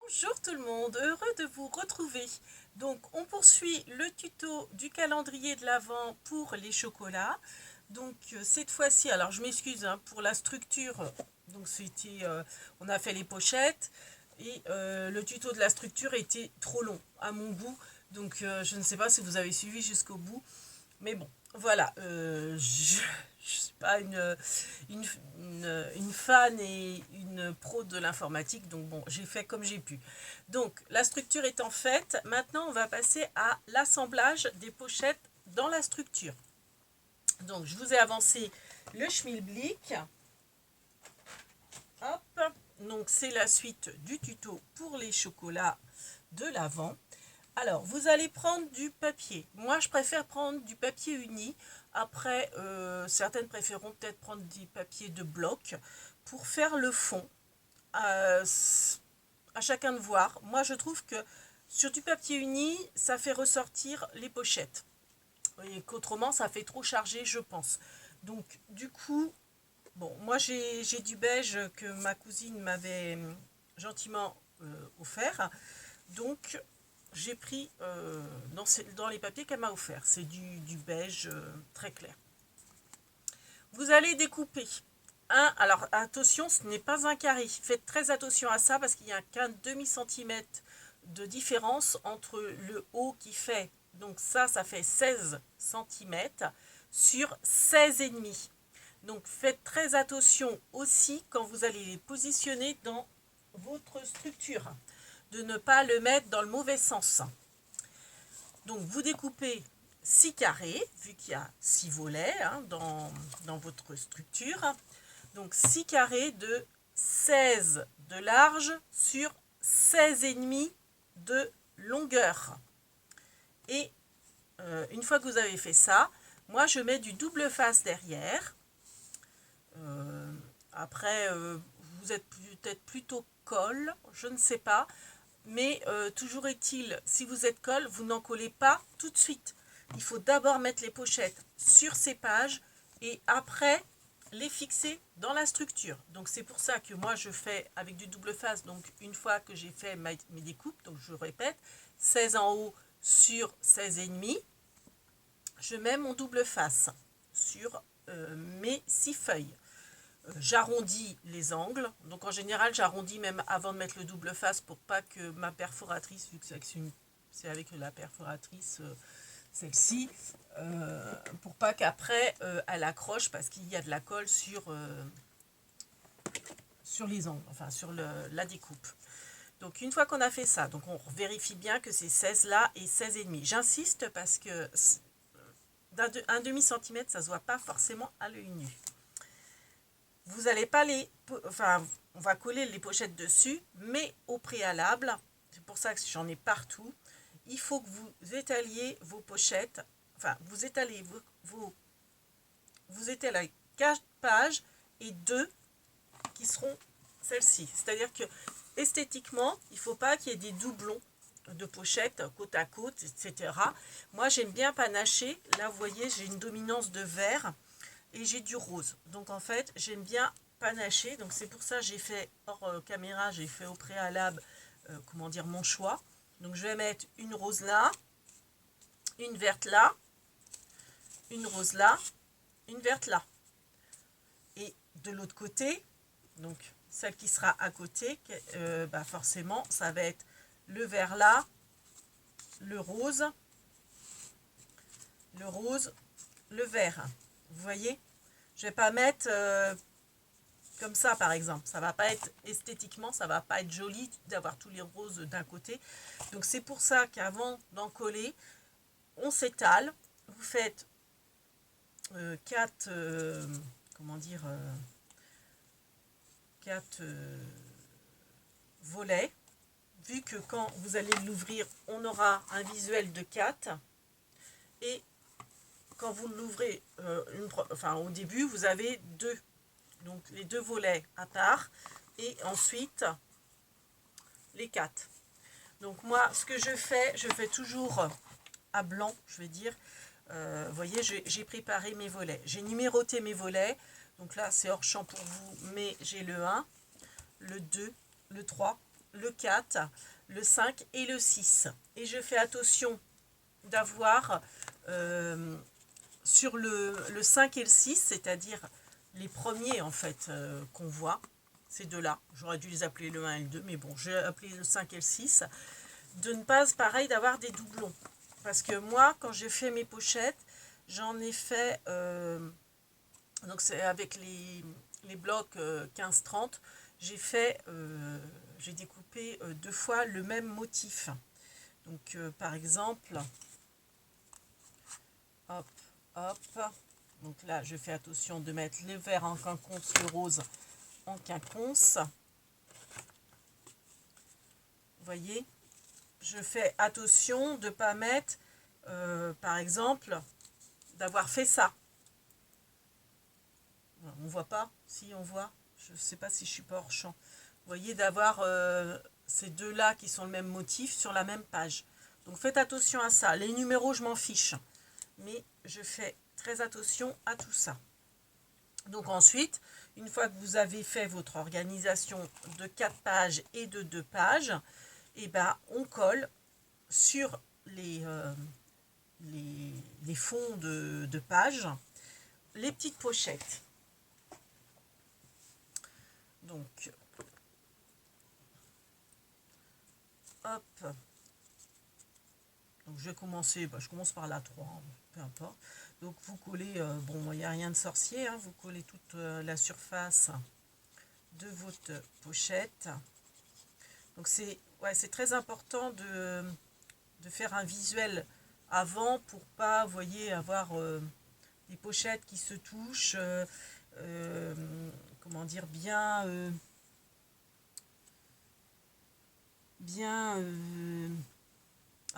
Bonjour tout le monde, heureux de vous retrouver. Donc on poursuit le tuto du calendrier de l'Avent pour les chocolats. Donc cette fois-ci, alors je m'excuse pour la structure. Donc on a fait les pochettes et le tuto de la structure était trop long à mon goût. Donc je ne sais pas si vous avez suivi jusqu'au bout. Mais bon, voilà, je ne suis pas une fan et une pro de l'informatique, donc bon, j'ai fait comme j'ai pu. Donc, la structure étant faite, maintenant on va passer à l'assemblage des pochettes dans la structure. Donc, je vous ai avancé le schmilblick. Hop, donc c'est la suite du tuto pour les chocolats de l'Avent. Alors, vous allez prendre du papier. Moi, je préfère prendre du papier uni. Après, certaines préféreront peut-être prendre des papiers de bloc pour faire le fond. Euh, à chacun de voir. Moi, je trouve que sur du papier uni, ça fait ressortir les pochettes. Et qu'autrement, ça fait trop chargé, je pense. Donc, du coup, bon, moi, j'ai du beige que ma cousine m'avait gentiment offert. Donc, j'ai pris dans les papiers qu'elle m'a offert. C'est du beige très clair. Vous allez découper. Alors attention, ce n'est pas un carré. Faites très attention à ça parce qu'il n'y a qu'un demi-centimètre de différence entre le haut qui fait, donc ça fait 16 centimètres sur 16,5. Donc faites très attention aussi quand vous allez les positionner dans votre structure, de ne pas le mettre dans le mauvais sens. Donc vous découpez 6 carrés, vu qu'il y a 6 volets dans votre structure. Donc 6 carrés de 16 de large sur 16,5 de longueur. Et une fois que vous avez fait ça, moi je mets du double face derrière. Après, vous êtes peut-être plutôt colle, je ne sais pas. Mais toujours est-il, si vous êtes colle, vous n'en collez pas tout de suite. Il faut d'abord mettre les pochettes sur ces pages et après les fixer dans la structure. Donc c'est pour ça que moi je fais avec du double face. Donc une fois que j'ai fait mes découpes, donc je répète, 16 en haut sur 16,5, je mets mon double face sur mes 6 feuilles. J'arrondis les angles. Donc en général, j'arrondis même avant de mettre le double face pour pas que ma perforatrice, vu que c'est avec la perforatrice celle-ci, pour pas qu'après elle accroche parce qu'il y a de la colle sur les angles, enfin sur la découpe. Donc une fois qu'on a fait ça, donc on vérifie bien que c'est 16 là et 16,5. J'insiste parce que d'un demi-centimètre, ça se voit pas forcément à l'œil nu. Vous n'allez pas on va coller les pochettes dessus, mais au préalable, c'est pour ça que j'en ai partout, il faut que vous étaliez vos pochettes, vous étalez vous étalez 4 pages et 2 qui seront celles-ci. C'est-à-dire que esthétiquement, il ne faut pas qu'il y ait des doublons de pochettes côte à côte, etc. Moi, j'aime bien panacher. Là, vous voyez, j'ai une dominance de vert et j'ai du rose. Donc en fait, j'aime bien panacher. Donc c'est pour ça que j'ai fait hors caméra, j'ai fait au préalable, mon choix. Donc je vais mettre une rose là, une verte là, une rose là, une verte là. Et de l'autre côté, donc celle qui sera à côté, forcément, ça va être le vert là, le rose, le vert. Vous voyez? Je vais pas mettre comme ça par exemple. Ça va pas être esthétiquement, ça va pas être joli d'avoir tous les roses d'un côté. Donc c'est pour ça qu'avant d'en coller, on s'étale. Vous faites 4 volets. Vu que quand vous allez l'ouvrir, on aura un visuel de 4. Et quand vous l'ouvrez, au début, vous avez 2. Donc les 2 volets à part. Et ensuite, les 4. Donc moi, ce que je fais toujours à blanc, je vais dire. Vous voyez, j'ai préparé mes volets. J'ai numéroté mes volets. Donc là, c'est hors champ pour vous, mais j'ai le 1, le 2, le 3, le 4, le 5 et le 6. Et je fais attention d'avoir sur le 5 et le 6, c'est-à-dire les premiers en fait qu'on voit, ces deux-là, j'aurais dû les appeler le 1 et le 2, mais bon, j'ai appelé le 5 et le 6, de ne pas, pareil, d'avoir des doublons. Parce que moi, quand j'ai fait mes pochettes, j'en ai fait, donc c'est avec les blocs 15-30, j'ai découpé deux fois le même motif. Donc par exemple, hop, hop, donc là je fais attention de mettre le vert en quinconce, le rose en quinconce. Vous voyez, je fais attention de ne pas mettre, par exemple, d'avoir fait ça. On voit pas, si on voit, je ne sais pas si je suis pas hors champ. Vous voyez, d'avoir ces deux-là qui sont le même motif sur la même page. Donc faites attention à ça. Les numéros, je m'en fiche. Mais je fais très attention à tout ça. Donc ensuite, une fois que vous avez fait votre organisation de 4 pages et de 2 pages, et ben, on colle sur les fonds de pages les petites pochettes. Donc, hop. Donc je vais commencer, je commence par la 3, hein, peu importe. Donc vous collez, bon, il n'y a rien de sorcier, hein, vous collez toute la surface de votre pochette. Donc c'est très important de faire un visuel avant pour pas, vous voyez, avoir des pochettes qui se touchent, comment dire, bien,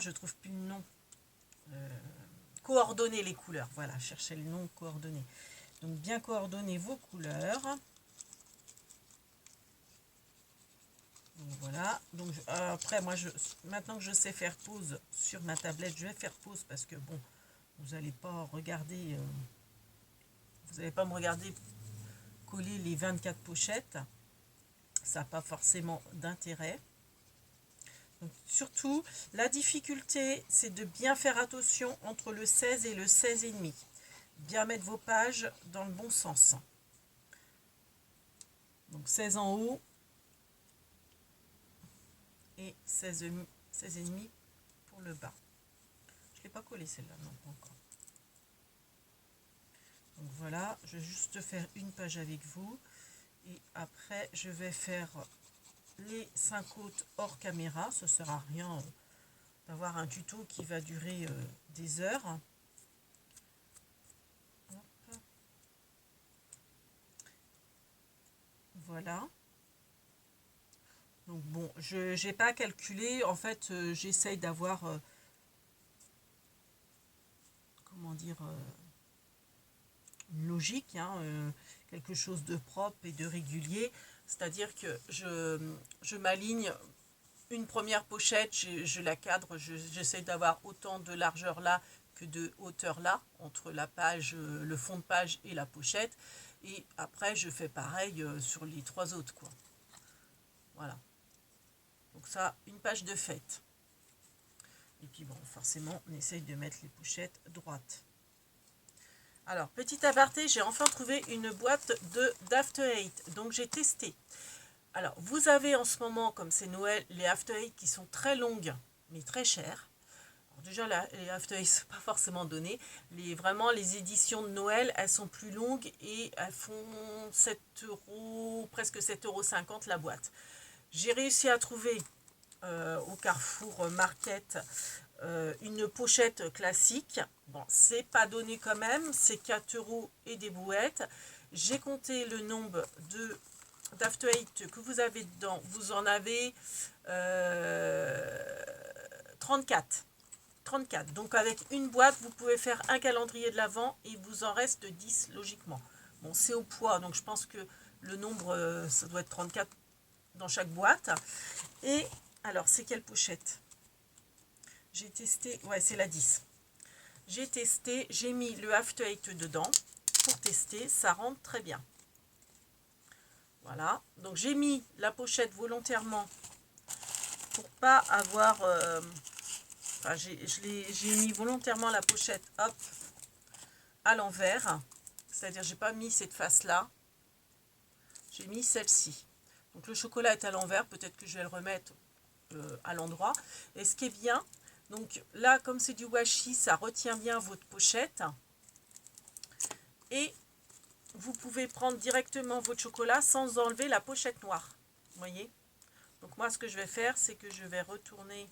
je trouve plus le nom. Coordonner les couleurs, voilà, cherchez le nom, coordonner. Donc bien coordonner vos couleurs. Donc voilà, donc après moi maintenant que je sais faire pause sur ma tablette, je vais faire pause parce que bon, vous n'allez pas regarder, vous n'allez pas me regarder coller les 24 pochettes, ça n'a pas forcément d'intérêt. Donc, surtout, la difficulté, c'est de bien faire attention entre le 16 et le 16,5. Bien mettre vos pages dans le bon sens. Donc 16 en haut et 16,5 pour le bas. Je ne l'ai pas collé celle-là, non, pas encore. Donc voilà, je vais juste faire une page avec vous. Et après, je vais faire les 5 autres hors caméra. Ce ne sert à rien d'avoir un tuto qui va durer des heures. Hop. Voilà. Donc bon, je n'ai pas calculé. En fait, j'essaye d'avoir, comment dire, une logique, hein, quelque chose de propre et de régulier. C'est-à-dire que je m'aligne une première pochette, je la cadre, j'essaie d'avoir autant de largeur là que de hauteur là, entre la page, le fond de page et la pochette. Et après, je fais pareil sur les 3 autres, quoi. Voilà. Donc ça, une page de fête. Et puis bon, forcément, on essaye de mettre les pochettes droites. Alors, petit aparté, j'ai enfin trouvé une boîte d'After Eight. Donc, j'ai testé. Alors, vous avez en ce moment, comme c'est Noël, les After Eight qui sont très longues, mais très chères. Alors, déjà, les After Eight, c'est pas forcément donné. Vraiment, les éditions de Noël, elles sont plus longues et elles font 7 €, presque 7,50 € la boîte. J'ai réussi à trouver au Carrefour Market une pochette classique. Bon, c'est pas donné quand même, c'est 4 € et des bouettes. J'ai compté le nombre d'After Eight que vous avez dedans. Vous en avez 34. 34. Donc avec une boîte, vous pouvez faire un calendrier de l'Avent et vous en reste 10 logiquement. Bon, c'est au poids, donc je pense que le nombre, ça doit être 34 dans chaque boîte. Et alors, c'est quelle pochette? J'ai testé, ouais, c'est la 10. J'ai testé, j'ai mis le After Eight dedans pour tester, ça rentre très bien. Voilà, donc j'ai mis la pochette volontairement pas avoir... enfin, j'ai mis volontairement la pochette, hop, à l'envers. C'est-à-dire, j'ai pas mis cette face-là. J'ai mis celle-ci. Donc, le chocolat est à l'envers. Peut-être que je vais le remettre à l'endroit. Et ce qui est bien, donc là, comme c'est du washi, ça retient bien votre pochette. Et vous pouvez prendre directement votre chocolat sans enlever la pochette noire. Vous voyez? Donc moi, ce que je vais faire, c'est que je vais retourner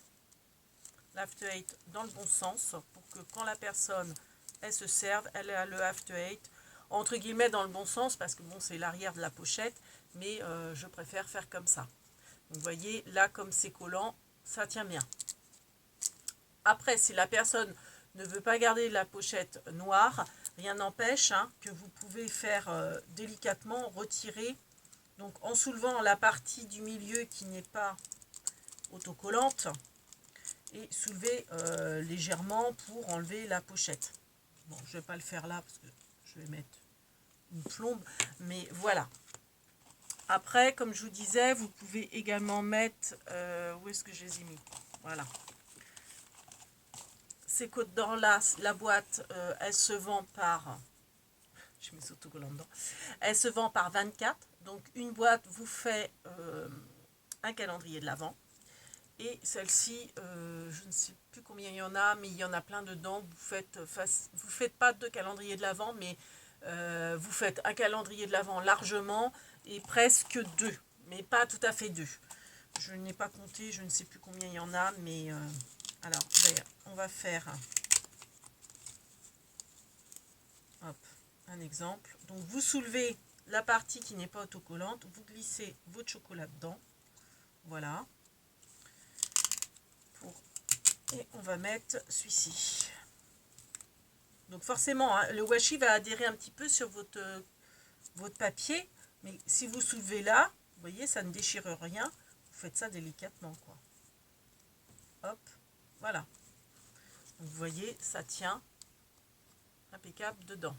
l'After Eight dans le bon sens pour que quand la personne, elle se serve, elle a le After Eight entre guillemets dans le bon sens parce que bon, c'est l'arrière de la pochette, mais je préfère faire comme ça. Donc, vous voyez, là, comme c'est collant, ça tient bien. Après, si la personne ne veut pas garder la pochette noire, rien n'empêche que vous pouvez faire délicatement retirer, donc en soulevant la partie du milieu qui n'est pas autocollante et soulever légèrement pour enlever la pochette. Bon, je ne vais pas le faire là parce que je vais mettre une plombe, mais voilà. Après, comme je vous disais, vous pouvez également mettre... où est-ce que je les ai mis? Voilà. C'est que dans la boîte, elle se vend par... Je mets mes autocollants dedans. Elle se vend par 24. Donc, une boîte vous fait un calendrier de l'Avent. Et celle-ci, je ne sais plus combien il y en a, mais il y en a plein dedans. Vous faites pas deux calendriers de l'Avent, mais vous faites un calendrier de l'Avent largement et presque deux, mais pas tout à fait deux. Je n'ai pas compté, je ne sais plus combien il y en a, mais alors, on va faire hop, un exemple. Donc, vous soulevez la partie qui n'est pas autocollante, vous glissez votre chocolat dedans. Voilà. Et on va mettre celui-ci. Donc forcément, le washi va adhérer un petit peu sur votre papier. Mais si vous soulevez là, vous voyez, ça ne déchire rien. Vous faites ça délicatement, quoi. Hop, voilà. Donc, vous voyez, ça tient impeccable dedans.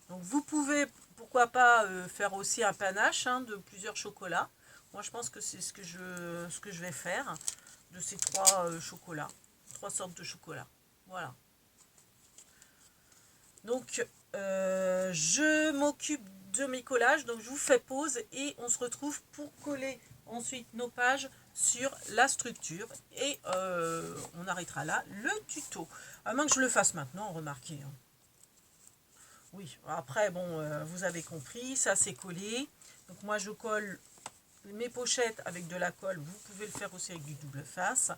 Donc vous pouvez, pourquoi pas, faire aussi un panache de plusieurs chocolats. Moi, je pense que c'est ce que je vais faire de ces trois chocolats, trois sortes de chocolat. Voilà. Donc, je m'occupe de mes collages. Donc, je vous fais pause et on se retrouve pour coller ensuite nos pages sur la structure. Et on arrêtera là le tuto. À moins que je le fasse maintenant, remarquez. Oui, après, bon, vous avez compris, ça c'est collé. Donc, moi, je colle mes pochettes avec de la colle. Vous pouvez le faire aussi avec du double face.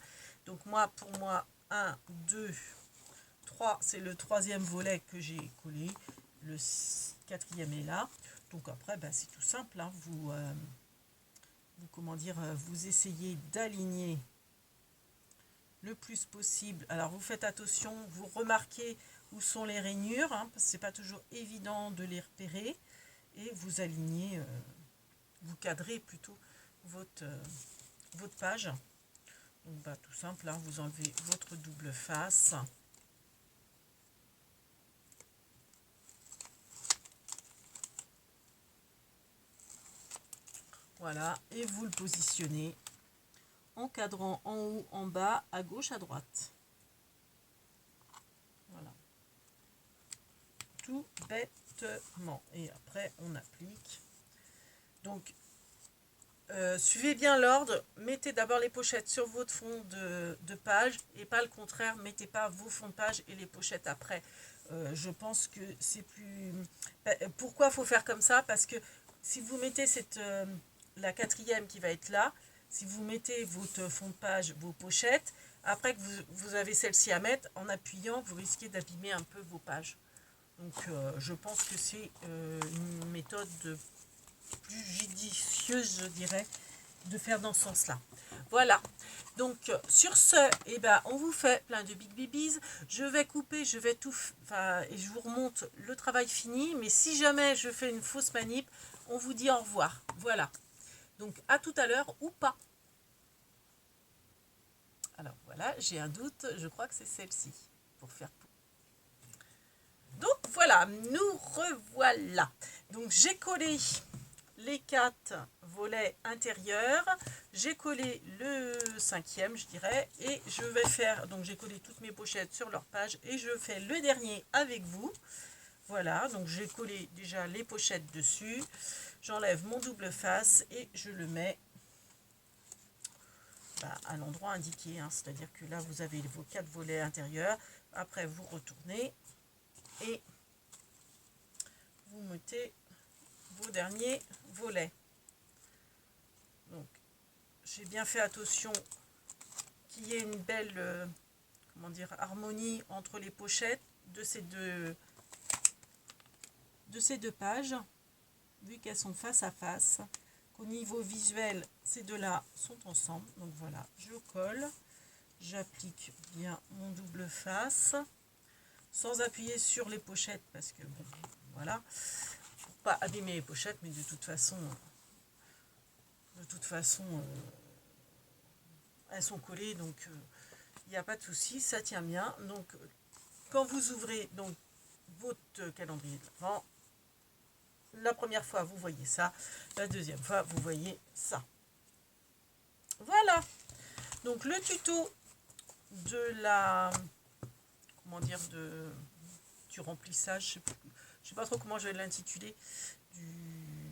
Donc, pour moi, 1, 2, 3, c'est le troisième volet que j'ai collé. Le quatrième est là. Donc, après, c'est tout simple. Vous essayez d'aligner le plus possible. Alors, vous faites attention, vous remarquez où sont les rainures, parce que c'est pas toujours évident de les repérer. Et vous alignez, vous cadrez plutôt votre page. Donc, tout simple, vous enlevez votre double face. Voilà, et vous le positionnez en cadrant en haut, en bas, à gauche, à droite. Voilà. Tout bêtement. Et après, on applique. Donc, suivez bien l'ordre. Mettez d'abord les pochettes sur votre fond de page et pas le contraire. Mettez pas vos fonds de page et les pochettes après. Je pense que c'est plus... Pourquoi il faut faire comme ça? Parce que si vous mettez la quatrième qui va être là, si vous mettez votre fond de page, vos pochettes, après que vous avez celle-ci à mettre, en appuyant, vous risquez d'abîmer un peu vos pages. Donc, je pense que c'est une méthode plus judicieuse, je dirais, de faire dans ce sens-là. Voilà. Donc, sur ce, on vous fait plein de big babies. Je vais couper, je vais tout... et je vous remonte le travail fini. Mais si jamais je fais une fausse manip, on vous dit au revoir. Voilà. Donc, à tout à l'heure ou pas. Alors, voilà, j'ai un doute. Je crois que c'est celle-ci. Pour faire... Donc, voilà, nous revoilà. Donc, j'ai collé les 4 volets intérieurs, j'ai collé le 5e, je dirais, et je vais faire, donc j'ai collé toutes mes pochettes sur leur page, et je fais le dernier avec vous. Voilà, donc j'ai collé déjà les pochettes dessus, j'enlève mon double face et je le mets à l'endroit indiqué, hein, c'est-à-dire que là vous avez vos 4 volets intérieurs, après vous retournez et vous mettez vos derniers volets. Donc j'ai bien fait attention qu'il y ait une belle comment dire, harmonie entre les pochettes de ces deux pages, vu qu'elles sont face à face, qu'au niveau visuel ces deux-là sont ensemble. Donc voilà, je colle, j'applique bien mon double face sans appuyer sur les pochettes parce que bon, voilà, pour pas abîmer les pochettes, mais de toute façon elles sont collées, donc il n'y a pas de souci, ça tient bien. Donc quand vous ouvrez donc votre calendrier de l'Avent, la première fois vous voyez ça, la deuxième fois vous voyez ça. Voilà, donc le tuto de la, comment dire, du remplissage, je sais pas trop comment je vais l'intituler,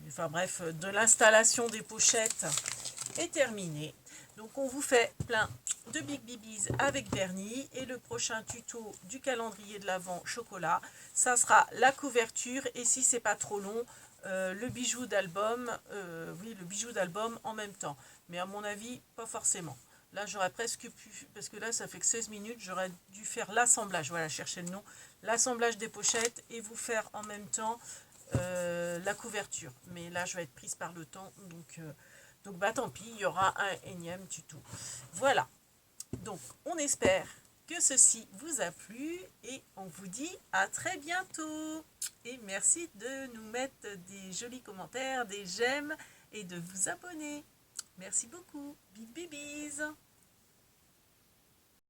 enfin bref, de l'installation des pochettes est terminé. Donc on vous fait plein de Big Bibis avec vernis, et le prochain tuto du calendrier de l'Avent chocolat, ça sera la couverture, et si c'est pas trop long, le bijou d'album, oui, le bijou d'album en même temps, mais à mon avis pas forcément. Là j'aurais presque pu, parce que là ça fait que 16 minutes, j'aurais dû faire l'assemblage, voilà, chercher le nom, l'assemblage des pochettes et vous faire en même temps la couverture, mais là je vais être prise par le temps, donc bah tant pis, il y aura un énième tuto. Voilà, donc on espère que ceci vous a plu et on vous dit à très bientôt. Et merci de nous mettre des jolis commentaires, des j'aime et de vous abonner. Merci beaucoup. Big Bibis.